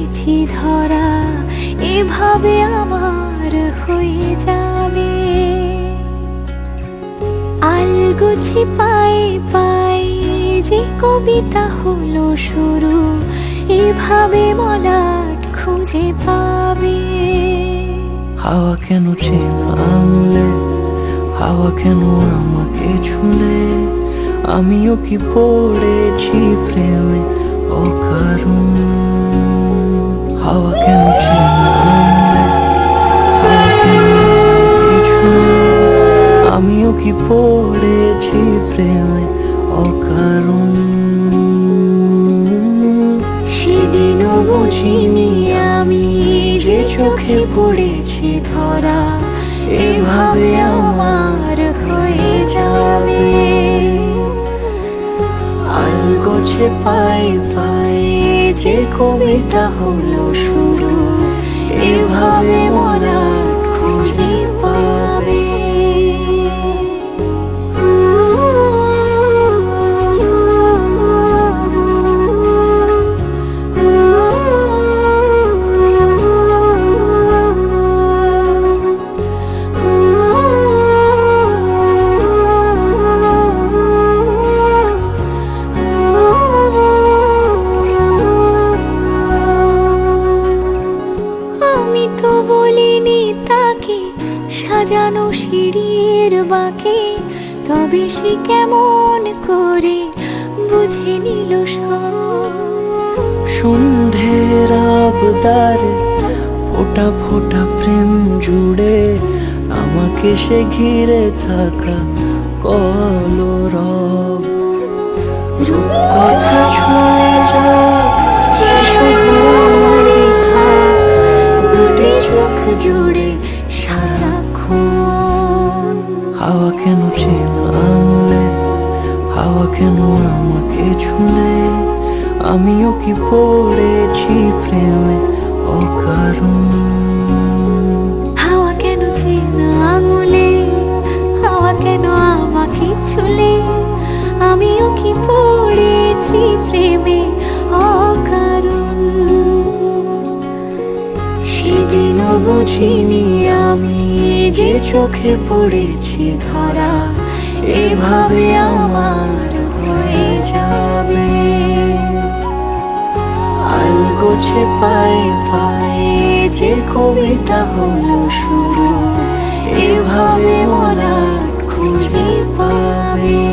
পড়েছি ধরা, এভাবে আমার হয়ে যাবে। আলগোছে পায়ে পায়ে যে কবিতা হলো শুরু, এভাবে মলাট খুঁজে পাবে। হাওয়া কেন চেনা আনলে, হাওয়া কেন আমাকে ছুলে, আমিও কি পড়েছি প্রেমে অকারণ। হাওয়া কেন চেনা আনলে, হাওয়া কেন আমাকে ছুলে, আমিও কি পড়েছি প্রেমে অকারণ। সেদিনও বুঝিনি আমি যে চোখে পড়েছি ধরা, এভাবে আমার হয়ে যাবে। আলগোছে পায়ে পায়ে যে কবিতা হলো শুরু, এভাবে মলাট খুঁজে পাবে। আমি তো বলিনি তাকে সাজানো সিঁড়ির বাঁকে, তবে সে কেমন করে বুঝে নিল সব। সন্ধ্যের আবদারে ফোটা ফোটা প্রেম জুড়ে, আমাকে সে ঘিরে থাকা কলরব। রূপকথা ছুঁয়ে যাক, সে শুধু আমারই থাক, দুটি চোখ জুড়ে সারাক্ষণ। হাওয়া কেন চেনা আনলে, হাওয়া কেন আমাকে ছুলে, আমিও কি পড়েছি প্রেমে অকারণ। হাওয়া কেন চেনা আঙুলে, হাওয়া কেন আমাকে ছুলে, আমিও কি পড়েছি প্রেমে অকারণ। সেদিনও বুঝিনি আমি যে চোখে পড়েছি ধরা, এভাবে আমার হয়ে যাবে। আলগোছে পায়ে পায়ে যে কবিতা হলো শুরু, এভাবে মলাট খুঁজে পাবে।